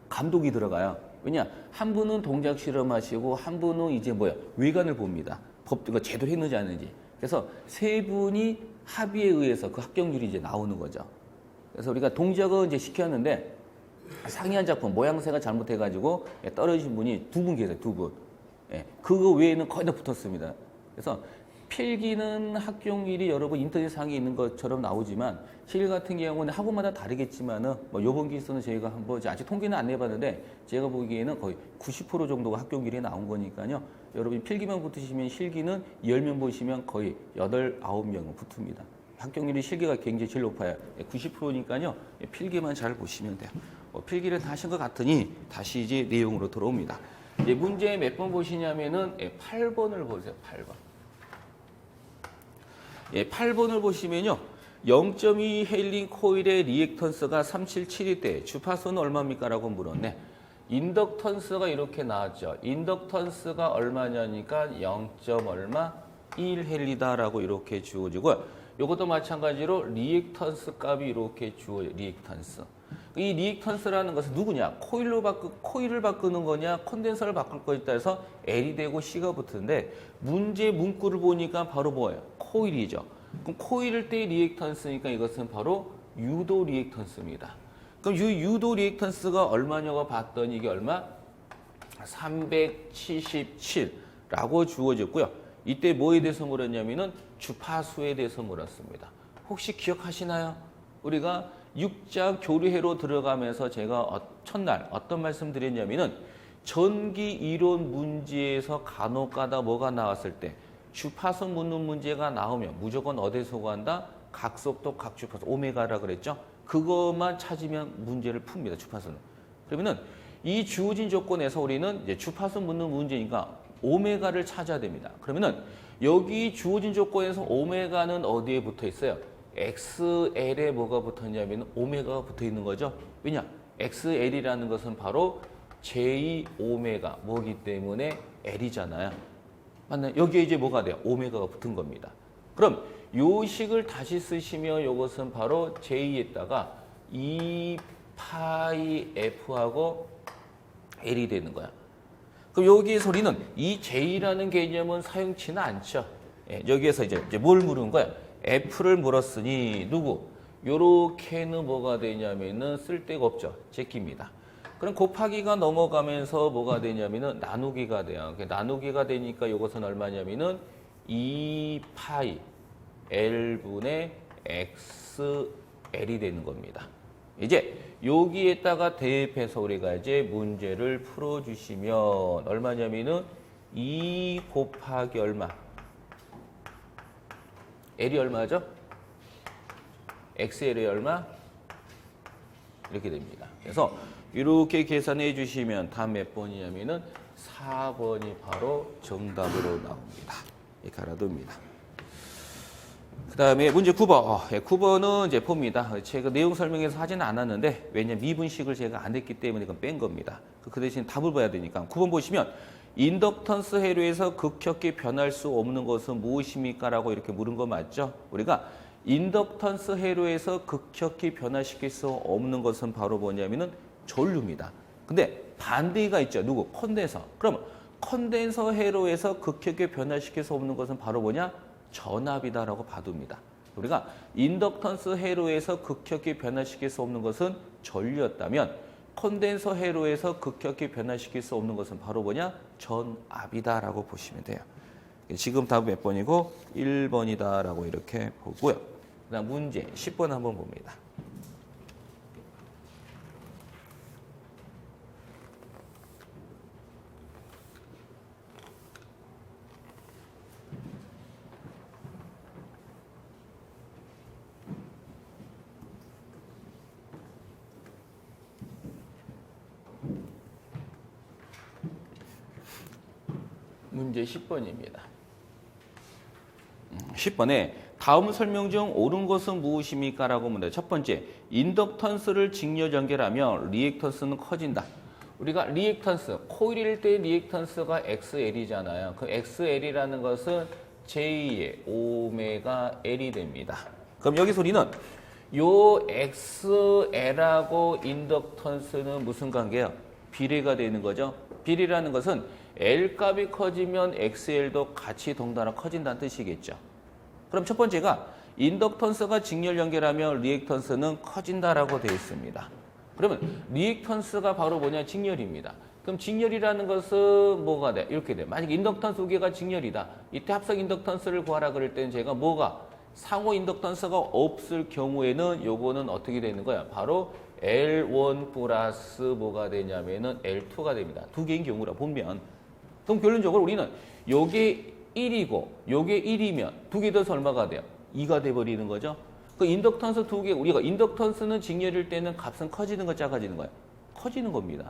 감독이 들어가요. 왜냐 한 분은 동작 실험하시고 한 분은 이제 외관을 봅니다. 법도가 제대로 했는지 안 했는지. 그래서 세 분이 합의에 의해서 그 합격률이 이제 나오는 거죠. 그래서 우리가 동작은 이제 시켰는데 상이한 작품 모양새가 잘못해가지고 떨어지신 분이 2분 계세요. 2분. 예, 그거 외에는 거의 다 붙었습니다. 그래서 필기는 합격률이 여러분 인터넷 상에 있는 것처럼 나오지만 실기 같은 경우는 학원마다 다르겠지만은 요번 기수는 저희가 한번 아직 통계는 안 내봤는데 제가 보기에는 거의 90% 정도가 합격률이 나온 거니까요. 여러분 필기만 붙으시면 실기는 10명 보시면 거의 8, 9명은 붙습니다. 합격률이 실기가 굉장히 제일 높아요. 90%니까요. 필기만 잘 보시면 돼요. 필기를 다 하신 것 같으니 다시 이제 내용으로 들어옵니다. 이제 문제 몇 번 보시냐면은 8번을 보세요. 8번. 8번을 보시면요. 0.2 헬린 코일의 리액턴스가 377일 때 주파수는 얼마입니까? 라고 물었네. 인덕턴스가 이렇게 나왔죠. 인덕턴스가 얼마냐니까 0. 얼마? 1 헬리다라고 이렇게 주어지고요. 이것도 마찬가지로 리액턴스 값이 이렇게 주어져요. 리액턴스. 이 리액턴스라는 것은 누구냐? 코일을 바꾸는 거냐? 콘덴서를 바꿀 거에 해서 L이 되고 C가 붙는데 문제 문구를 보니까 바로 뭐예요? 코일이죠. 그럼 코일일 때 리액턴스니까 이것은 바로 유도 리액턴스입니다. 그럼 유도 리액턴스가 얼마냐고 봤더니 이게 얼마? 377라고 주어졌고요. 이때 뭐에 대해서 물었냐면은 주파수에 대해서 물었습니다. 혹시 기억하시나요? 우리가 6장 교류회로 들어가면서 제가 첫날 어떤 말씀 드렸냐면은 전기 이론 문제에서 간혹가다 뭐가 나왔을 때 주파수 묻는 문제가 나오면 무조건 어디에 속한다? 각속도 각주파수 오메가라 그랬죠? 그것만 찾으면 문제를 풉니다. 주파수는. 그러면은 이 주어진 조건에서 우리는 이제 주파수 묻는 문제니까 오메가를 찾아야 됩니다. 그러면은 여기 주어진 조건에서 오메가는 어디에 붙어 있어요? XL에 뭐가 붙었냐면 오메가가 붙어 있는 거죠. 왜냐? XL이라는 것은 바로 J 오메가 뭐기 때문에 L이잖아요. 맞나요? 여기에 이제 뭐가 돼요? 오메가가 붙은 겁니다. 그럼 요 식을 다시 쓰시면 이것은 바로 J에다가 2파이 F하고 L이 되는 거야. 그럼 여기에서 우리는 이 J라는 개념은 사용치는 않죠. 예, 여기에서 이제 뭘 물은 거야? F를 물었으니 누구? 요렇게는 뭐가 되냐면은 쓸데가 없죠. 제끼입니다. 그럼 곱하기가 넘어가면서 뭐가 되냐면은 나누기가 돼요. 나누기가 되니까 이것은 얼마냐면은 2파이 L분의 XL이 되는 겁니다. 이제 여기에다가 대입해서 우리가 이제 문제를 풀어주시면 얼마냐면은 2 곱하기 얼마? L이 얼마죠? XL이 얼마? 이렇게 됩니다. 그래서 이렇게 계산해 주시면 다음 몇 번이냐면은 4번이 바로 정답으로 나옵니다. 이렇게 알아둡니다. 그 다음에 문제 9번. 9번은 이제 봅니다. 제가 내용 설명해서 하지는 않았는데 왜냐면 미분식을 제가 안 했기 때문에 그건 뺀 겁니다. 그 대신 답을 봐야 되니까 9번 보시면 인덕턴스 회로에서 극격히 변할 수 없는 것은 무엇입니까? 라고 이렇게 물은 거 맞죠? 우리가 인덕턴스 회로에서 극격히 변화시킬 수 없는 것은 바로 뭐냐면은 전류입니다. 근데 반대가 있죠. 누구? 콘덴서. 그럼 콘덴서 회로에서 극격히 변화시킬 수 없는 것은 바로 뭐냐? 전압이다라고 봐둡니다. 우리가 인덕턴스 회로에서 극격히 변화시킬 수 없는 것은 전류였다면 콘덴서 회로에서 극격히 변화시킬 수 없는 것은 바로 뭐냐? 전압이다라고 보시면 돼요. 지금 답은 몇 번이고 1번이다라고 이렇게 보고요. 그다음 문제 10번 한번 봅니다. 문제 10번입니다. 10번에 다음 설명 중 옳은 것은 무엇입니까? 라고 묻는다. 첫 번째, 인덕턴스를 직렬 연결하면 리액턴스는 커진다. 우리가 리액턴스, 코일일 때 리액턴스가 XL이잖아요. 그 XL이라는 것은 J의 오메가 L이 됩니다. 그럼 여기서 우리는 요 XL하고 인덕턴스는 무슨 관계예요? 비례가 되는 거죠. 비례라는 것은 L 값이 커지면 XL도 같이 덩달아 커진다는 뜻이겠죠. 그럼 첫 번째가 인덕턴스가 직렬 연결하면 리액턴스는 커진다라고 되어 있습니다. 그러면 리액턴스가 바로 뭐냐? 직렬입니다. 그럼 직렬이라는 것은 뭐가 돼? 이렇게 돼. 만약 인덕턴스 두 개가 직렬이다. 이때 합성 인덕턴스를 구하라 그럴 때는 제가 뭐가 상호 인덕턴스가 없을 경우에는 요거는 어떻게 되는 거야? 바로 L1 플러스 뭐가 되냐면은 L2가 됩니다. 두 개인 경우라 보면. 그럼 결론적으로 우리는 요게 1이고 요게 1이면 두 개 더해서 얼마가 돼요? 2가 돼버리는 거죠. 그 인덕턴스 두 개, 우리가 인덕턴스는 직렬일 때는 값은 커지는 거 작아지는 거예요? 커지는 겁니다.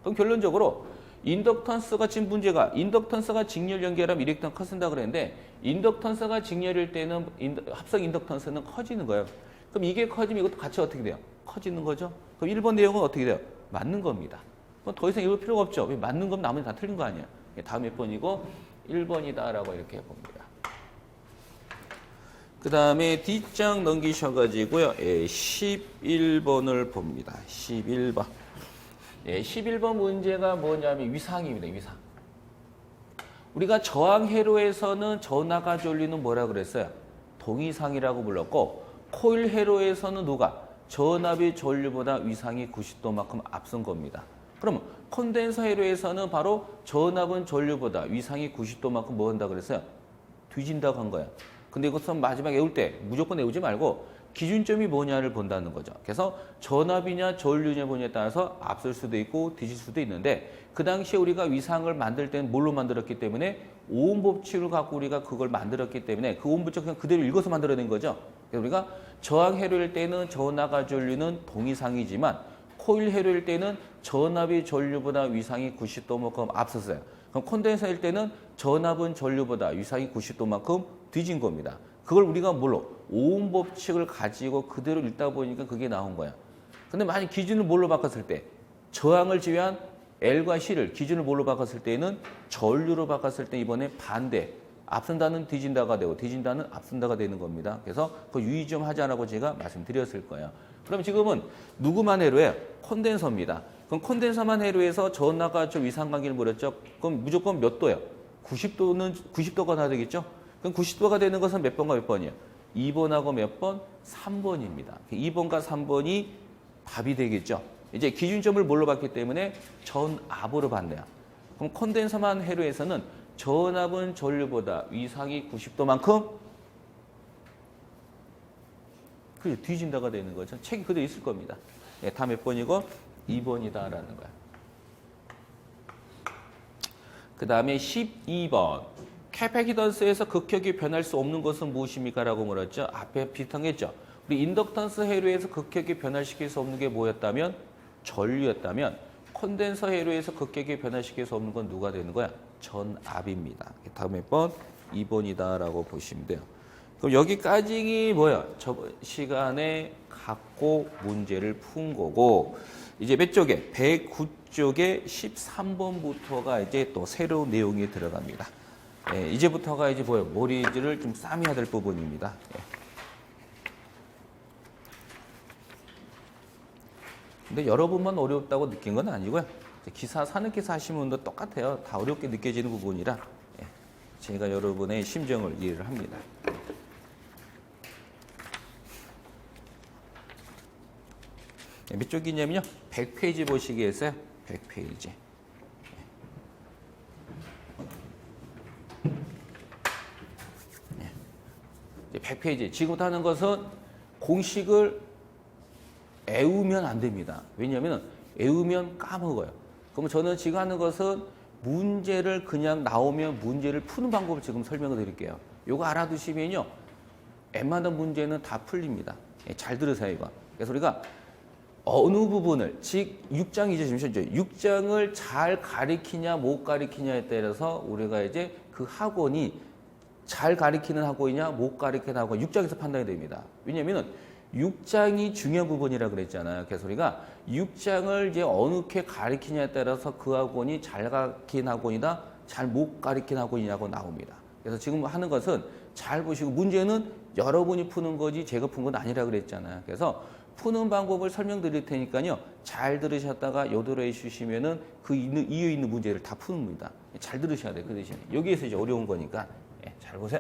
그럼 결론적으로 인덕턴스가 지금 문제가 인덕턴스가 직렬 연결하면 이렉턴 커진다 그랬는데 인덕턴스가 직렬일 때는 합성 인덕턴스는 커지는 거예요. 그럼 이게 커지면 이것도 같이 어떻게 돼요? 커지는 거죠. 그럼 1번 내용은 어떻게 돼요? 맞는 겁니다. 그럼 더 이상 읽을 필요가 없죠. 맞는 건 나머지 다 틀린 거 아니에요. 다음 몇 번이고 1번이다라고 이렇게 봅니다. 그 다음에 뒷장 넘기셔가지고요. 11번을 봅니다. 11번. 11번 문제가 뭐냐면 위상입니다. 위상. 우리가 저항 회로에서는 전하가 전류는 뭐라 그랬어요? 동위상이라고 불렀고 코일 회로에서는 누가? 전압이 전류보다 위상이 90도만큼 앞선 겁니다. 그러면 콘덴서 회로에서는 바로 전압은 전류보다 위상이 90도만큼 뭐 한다 그랬어요? 뒤진다고 한 거야. 근데 이것은 마지막에 외울 때 무조건 외우지 말고 기준점이 뭐냐를 본다는 거죠. 그래서 전압이냐 전류냐 뭐냐에 따라서 앞설 수도 있고 뒤질 수도 있는데 그 당시에 우리가 위상을 만들 때는 뭘로 만들었기 때문에 오음 법칙을 갖고 우리가 그걸 만들었기 때문에 그 오음 법칙 그냥 그대로 읽어서 만들어낸 거죠. 그래서 우리가 저항 회로일 때는 전압과 전류는 동위상이지만 코일 회로일 때는 전압이 전류보다 위상이 90도만큼 앞섰어요. 그럼 콘덴서일 때는 전압은 전류보다 위상이 90도만큼 뒤진 겁니다. 그걸 우리가 뭘로? 오음 법칙을 가지고 그대로 읽다 보니까 그게 나온 거야. 근데 만약 기준을 뭘로 바꿨을 때 저항을 제외한 L과 C를 기준을 뭘로 바꿨을 때는 전류로 바꿨을 때 이번에 반대. 앞선다는 뒤진다가 되고 뒤진다는 앞선다가 되는 겁니다. 그래서 그 유의 좀 하자라고 제가 말씀드렸을 거예요. 그럼 지금은 누구만 회로예요? 콘덴서입니다. 그럼 콘덴서만 회로해서 전하가 저 위상관계를 물었죠. 그럼 무조건 몇 도예요? 90도가 나야 되겠죠? 그럼 90도가 되는 것은 몇 번과 몇 번이에요? 2번하고 몇 번? 3번입니다. 2번과 3번이 답이 되겠죠. 이제 기준점을 뭘로 봤기 때문에 전압으로 봤네요. 그럼 콘덴서만 회로에서는 전압은 전류보다 위상이 90도만큼 그게 뒤진다가 되는 거죠. 책이 그대로 있을 겁니다. 네, 다 몇 번이고 2번이다라는 거야. 그 다음에 12번. 캐패시턴스에서 극격이 변할 수 없는 것은 무엇입니까? 라고 물었죠. 앞에 비슷한 게 있죠. 우리 인덕턴스 회로에서 극격이 변화시킬 수 없는 게 뭐였다면? 전류였다면 콘덴서 회로에서 극격이 변화시킬 수 없는 건 누가 되는 거야? 전압입니다. 다음 몇 번? 2번이다라고 보시면 돼요. 그럼 여기까지 뭐야? 저번 시간에 갖고 문제를 푼 거고 이제 몇 쪽에? 109쪽에 13번부터가 이제 또 새로운 내용이 들어갑니다. 예, 이제부터가 이제 뭐예요? 머리를 좀 싸매야 될 부분입니다. 예. 근데 여러분만 어렵다고 느낀 건 아니고요. 기사 산업기사 하시는 분도 똑같아요. 다 어렵게 느껴지는 부분이라 예, 제가 여러분의 심정을 이해를 합니다. 몇 쪽이냐면요. 100페이지 보시겠어요? 100페이지. 100페이지. 지금부터 하는 것은 공식을 애우면 안 됩니다. 왜냐하면 애우면 까먹어요. 그럼 저는 지금 하는 것은 문제를 그냥 나오면 문제를 푸는 방법을 지금 설명을 드릴게요. 요거 알아두시면요. 웬만한 문제는 다 풀립니다. 잘 들으세요, 이거. 그래서 우리가 어느 부분을, 즉 6장이죠. 잠시만요. 6장을 잘 가리키냐 못 가리키냐에 따라서 우리가 이제 그 학원이 잘 가리키는 학원이냐 못 가리키는 학원 6장에서 판단이 됩니다. 왜냐하면 6장이 중요한 부분이라 그랬잖아요. 그래서 우리가 6장을 이제 어느게 가리키냐에 따라서 그 학원이 잘 가리킨 학원이다, 잘 못 가리킨 학원이냐고 나옵니다. 그래서 지금 하는 것은 잘 보시고 문제는 여러분이 푸는 거지 제가 푼 건 아니라 그랬잖아요. 그래서 푸는 방법을 설명드릴 테니까요. 잘 들으셨다가 요도로 해주시면은 그 이유 있는 문제를 다 푸는 겁니다. 잘 들으셔야 돼요. 그 대신에 여기에서 이제 어려운 거니까 잘 보세요.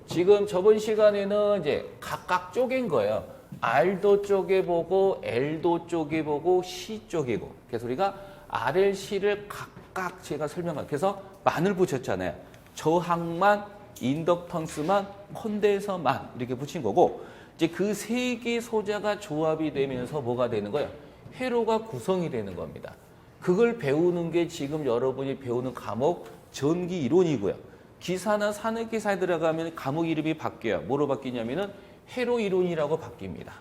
지금 저번 시간에는 이제 각각 쪼갠 거예요. R도 쪼개보고 L도 쪼개보고 C 쪼개고. 그래서 우리가 R, L, C를 각각 제가 설명할게요. 그래서 만을 붙였잖아요. 저항만, 인덕턴스만, 콘덴서만 이렇게 붙인 거고 이제 그 세 개 소자가 조합이 되면서 뭐가 되는 거예요? 회로가 구성이 되는 겁니다. 그걸 배우는 게 지금 여러분이 배우는 과목 전기 이론이고요. 기사나 산업기사에 들어가면 과목 이름이 바뀌어요. 뭐로 바뀌냐면은 회로 이론이라고 바뀝니다.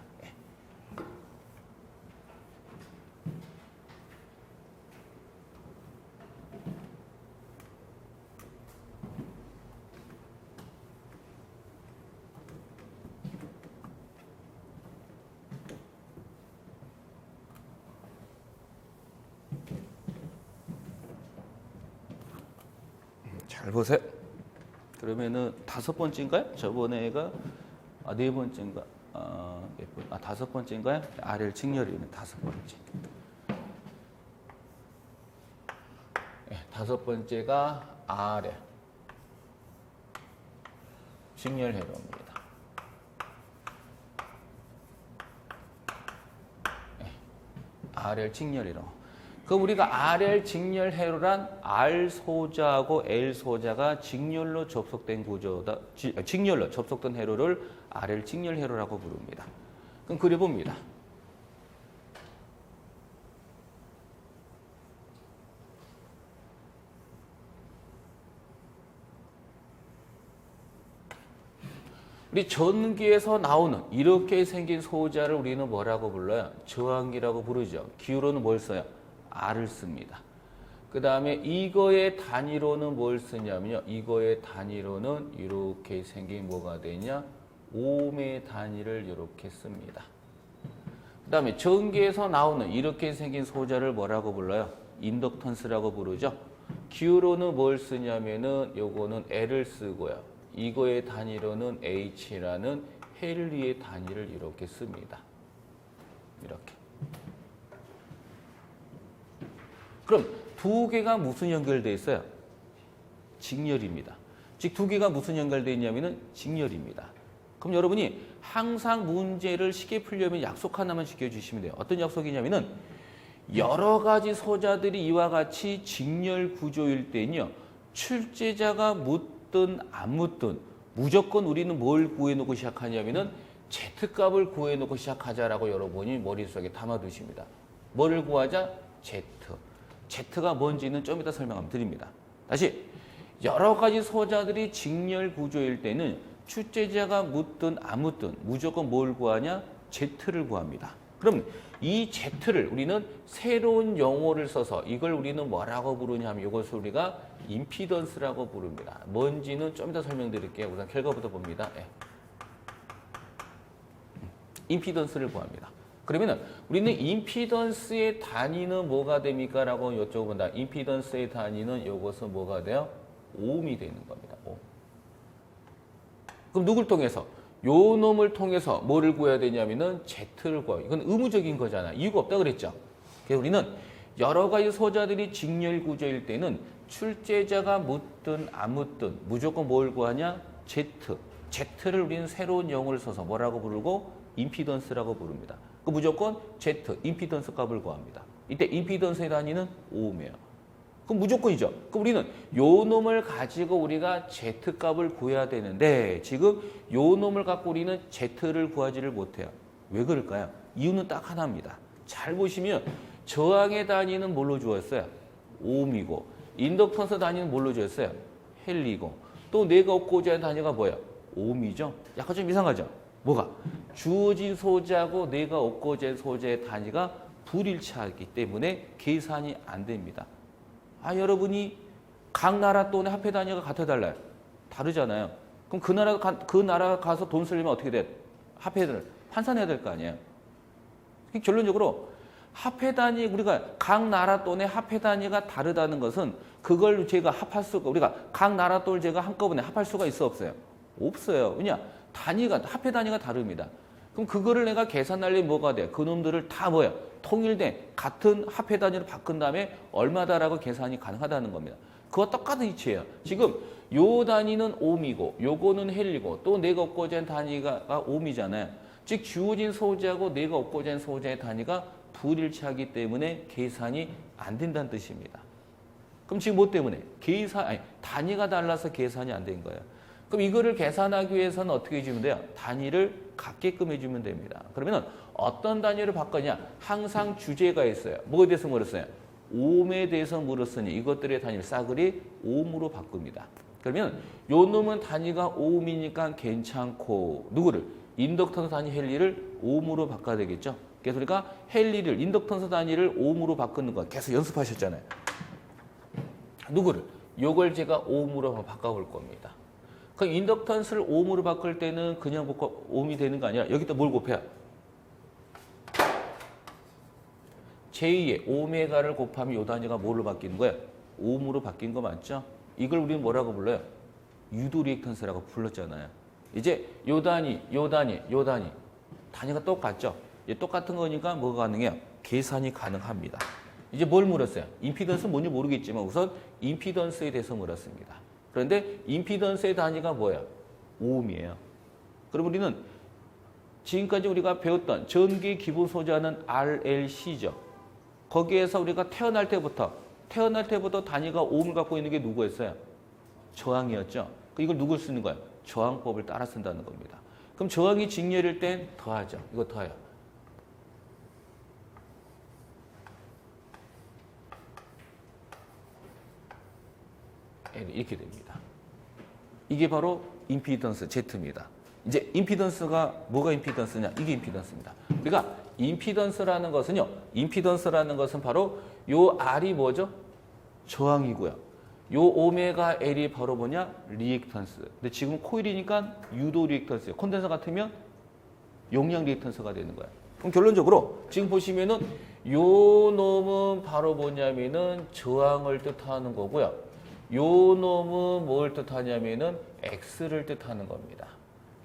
잘 보세요. 그러면은 5번째인가요? 저번에가 네 번째인가? 몇 번? 5번째인가요? RL 직렬이는 5번째. 5번째가 RL 직렬 회로입니다. RL 직렬 회로. 그럼 우리가 RL 직렬 회로란 R 소자하고 L 소자가 직렬로 접속된 구조다. 직렬로 접속된 회로를 RL 직렬 회로라고 부릅니다. 그럼 그려봅니다. 우리 전기에서 나오는 이렇게 생긴 소자를 우리는 뭐라고 불러요? 저항기라고 부르죠. 기호로는 뭘 써요? R을 씁니다. 그 다음에 이거의 단위로는 뭘 쓰냐면요. 이거의 단위로는 이렇게 생긴 뭐가 되냐? 옴의 단위를 이렇게 씁니다. 그 다음에 전기에서 나오는 이렇게 생긴 소자를 뭐라고 불러요? 인덕턴스라고 부르죠. 기호로는 뭘 쓰냐면은 요거는 L을 쓰고요. 이거의 단위로는 H라는 헨리의 단위를 이렇게 씁니다. 이렇게. 그럼 두 개가 무슨 연결되어 있어요? 직렬입니다. 즉 두 개가 무슨 연결되어 있냐면은 직렬입니다. 그럼 여러분이 항상 문제를 쉽게 풀려면 약속 하나만 지켜주시면 돼요. 어떤 약속이냐면은 여러 가지 소자들이 이와 같이 직렬 구조일 때는요. 출제자가 묻든 안 묻든 무조건 우리는 뭘 구해놓고 시작하냐면은 Z값을 구해놓고 시작하자라고 여러분이 머릿속에 담아두십니다. 뭐를 구하자? Z. Z가 뭔지는 좀 이따 설명하면 드립니다. 다시 여러 가지 소자들이 직렬 구조일 때는 출제자가 묻든 안 묻든 무조건 뭘 구하냐? Z를 구합니다. 그럼 이 Z를 우리는 새로운 용어를 써서 이걸 우리는 뭐라고 부르냐 하면 이것을 우리가 임피던스라고 부릅니다. 뭔지는 좀 이따 설명드릴게요. 우선 결과부터 봅니다. 임피던스를 구합니다. 그러면은 우리는 임피던스의 단위는 뭐가 됩니까? 라고 여쭤본다. 임피던스의 단위는 이것은 뭐가 돼요? 옴이 되는 겁니다. 옴. 그럼 누굴 통해서? 요 놈을 통해서 뭐를 구해야 되냐면은 Z를 구하고. 이건 의무적인 거잖아요. 이유가 없다 그랬죠. 그래서 우리는 여러 가지 소자들이 직렬 구조일 때는 출제자가 묻든 안 묻든 무조건 뭘 구하냐? Z. Z를 우리는 새로운 용어를 써서 뭐라고 부르고? 임피던스라고 부릅니다. 그 무조건 Z, 임피던스 값을 구합니다. 이때 임피던스의 단위는 오음이에요. 그럼 무조건이죠. 그럼 우리는 요 놈을 가지고 우리가 Z 값을 구해야 되는데 지금 요 놈을 갖고 우리는 Z를 구하지를 못해요. 왜 그럴까요? 이유는 딱 하나입니다. 잘 보시면 저항의 단위는 뭘로 주었어요? 오음이고 인덕턴스 단위는 뭘로 주었어요? 헬리고 또 내가 얻고자 하는 단위가 뭐예요? 오음이죠. 약간 좀 이상하죠? 뭐가? 주어진 소재하고 내가 얻고자 하는 소재의 단위가 불일치하기 때문에 계산이 안 됩니다. 아, 여러분이 각 나라 돈의 화폐 단위가 같아 달라요? 다르잖아요. 그럼 그 나라 가서 돈 쓰려면 어떻게 돼? 화폐를 환산해야 될 거 아니에요. 결론적으로 화폐 단위 우리가 각 나라 돈의 화폐 단위가 다르다는 것은 그걸 제가 합할 수가 우리가 각 나라 돈을 제가 한꺼번에 합할 수가 있어 없어요? 없어요. 왜냐? 단위가 화폐 단위가 다릅니다. 그럼 그거를 내가 계산하려면 뭐가 돼? 그놈들을 다 뭐야? 통일된 같은 화폐 단위로 바꾼 다음에 얼마다라고 계산이 가능하다는 겁니다. 그와 똑같은 이치예요. 지금 요 단위는 옴이고 요거는 헬리고 또 내가 얻고자 하는 단위가 옴이잖아요. 즉 주어진 소재하고 내가 얻고자 하는 소재의 단위가 불일치하기 때문에 계산이 안 된다는 뜻입니다. 그럼 지금 뭐 때문에? 단위가 달라서 계산이 안 된 거예요. 그럼 이거를 계산하기 위해서는 어떻게 해주면 돼요? 단위를 같게끔 해주면 됩니다. 그러면 어떤 단위를 바꾸냐? 항상 주제가 있어요. 뭐에 대해서 물었어요? 오음에 대해서 물었으니 이것들의 단위를 싸그리 오음으로 바꿉니다. 그러면 요 놈은 단위가 오음이니까 괜찮고 누구를? 인덕턴스 단위 헬리를 오음으로 바꿔야 되겠죠? 그래서 우리가 헬리를 인덕턴스 단위를 오음으로 바꾸는 거 계속 연습하셨잖아요. 누구를? 요걸 제가 오음으로 한번 바꿔볼 겁니다. 그 인덕턴스를 오음으로 바꿀 때는 그냥 오음이 되는 거 아니라 여기다 뭘 곱해요? j2의 오메가를 곱하면 요 단위가 뭘로 바뀌는 거예요? 오음으로 바뀐 거 맞죠? 이걸 우리는 뭐라고 불러요? 유도 리액턴스라고 불렀잖아요. 이제 요 단위, 요 단위, 요 단위 단위가 똑같죠? 똑같은 거니까 뭐가 가능해요? 계산이 가능합니다. 이제 뭘 물었어요? 임피던스 뭔지 모르겠지만 우선 임피던스에 대해서 물었습니다. 그런데 임피던스의 단위가 뭐예요? 오음이에요. 그럼 우리는 지금까지 우리가 배웠던 전기 기본 소재는 RLC죠. 거기에서 우리가 태어날 때부터 단위가 오음을 갖고 있는 게 누구였어요? 저항이었죠. 이걸 누굴 쓰는 거예요? 저항법을 따라 쓴다는 겁니다. 그럼 저항이 직렬일 땐 더하죠. 이거 더해요. 이렇게 됩니다. 이게 바로 임피던스 Z입니다. 이제 임피던스가 뭐가 임피던스냐? 이게 임피던스입니다. 우리가 임피던스라는 것은 바로 요 R이 뭐죠? 저항이고요. 요 오메가 L이 바로 뭐냐? 리액턴스. 근데 지금 코일이니까 유도 리액턴스예요. 콘덴서 같으면 용량 리액턴스가 되는 거예요. 그럼 결론적으로 지금 보시면은 요 놈은 바로 뭐냐면은 저항을 뜻하는 거고요. 요 놈은 뭘 뜻하냐면은 X를 뜻하는 겁니다.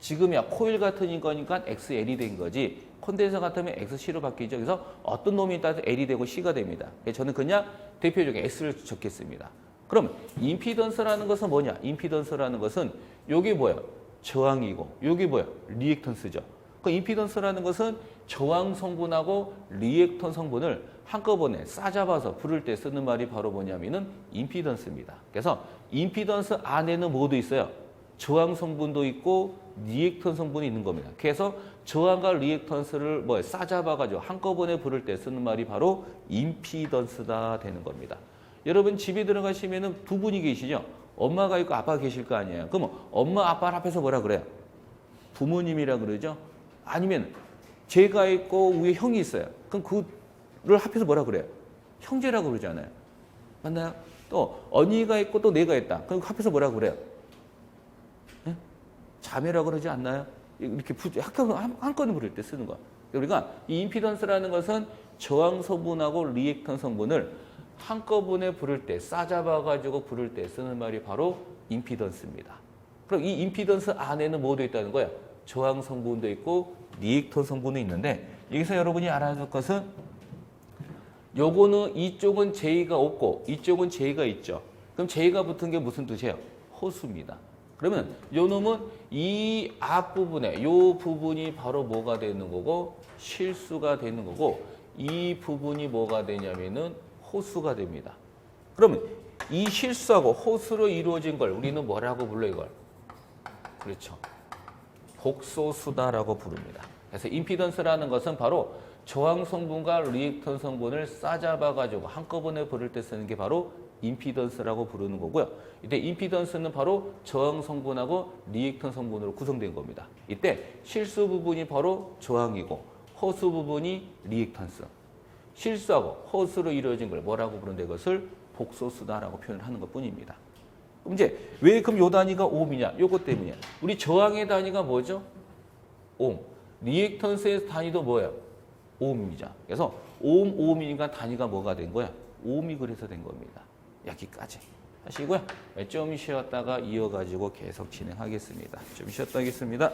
지금이야 코일 같은 거니까 XL이 된 거지 콘덴서 같으면 XC로 바뀌죠. 그래서 어떤 놈이 따라서 L이 되고 C가 됩니다. 저는 그냥 대표적인 S를 적겠습니다. 그럼 임피던스라는 것은 뭐냐? 임피던스라는 것은 요게 뭐예요? 저항이고 요게 뭐예요? 리액턴스죠. 그 임피던스라는 것은 저항 성분하고 리액턴 성분을 한꺼번에 싸잡아서 부를 때 쓰는 말이 바로 뭐냐면은 임피던스입니다. 그래서 임피던스 안에는 뭐도 있어요? 저항 성분도 있고 리액턴 성분이 있는 겁니다. 그래서 저항과 리액턴스를 싸잡아가지고 한꺼번에 부를 때 쓰는 말이 바로 임피던스다 되는 겁니다. 여러분 집에 들어가시면은 두 분이 계시죠? 엄마가 있고 아빠가 계실 거 아니에요. 그러면 엄마 아빠 앞에서 뭐라 그래요? 부모님이라 그러죠? 아니면 제가 있고 위에 형이 있어요. 그럼 그를 합해서 뭐라 그래요? 형제라고 그러잖아요. 맞나요? 또 언니가 있고 또 내가 있다. 그럼 합해서 뭐라 그래요? 네? 자매라고 그러지 않나요? 이렇게 한꺼번에 부를 때 쓰는 거. 우리가 이 임피던스라는 것은 저항 성분하고 리액턴 성분을 한꺼번에 부를 때 싸잡아가지고 부를 때 쓰는 말이 바로 임피던스입니다. 그럼 이 임피던스 안에는 뭐도 있다는 거예요? 저항 성분도 있고 리액턴 성분도 있는데 여기서 여러분이 알아야 될 것은 요거는 이쪽은 J가 없고 이쪽은 J가 있죠. 그럼 J가 붙은 게 무슨 뜻이에요? 호수입니다. 그러면 요 놈은 이 앞부분에 요 부분이 바로 뭐가 되는 거고 실수가 되는 거고 이 부분이 뭐가 되냐면은 호수가 됩니다. 그러면 이 실수하고 호수로 이루어진 걸 우리는 뭐라고 불러 이걸? 그렇죠. 복소수다라고 부릅니다. 그래서 임피던스라는 것은 바로 저항 성분과 리액턴 성분을 싸잡아 가지고 한꺼번에 부를 때 쓰는 게 바로 임피던스라고 부르는 거고요. 이때 임피던스는 바로 저항 성분하고 리액턴 성분으로 구성된 겁니다. 이때 실수 부분이 바로 저항이고 호수 부분이 리액턴스. 실수하고 호수로 이루어진 걸 뭐라고 부르는데 이것을 복소수다라고 표현을 하는 것뿐입니다. 그럼 이제 왜 그럼 요 단위가 옴이냐? 요것 때문이야. 우리 저항의 단위가 뭐죠? 옴. 리액턴스의 단위도 뭐예요? 옴이죠. 그래서 옴이니까 단위가 뭐가 된 거야? 옴이 그래서 된 겁니다. 여기까지 하시고요. 좀 쉬었다가 이어가지고 계속 진행하겠습니다. 좀 쉬었다 하겠습니다.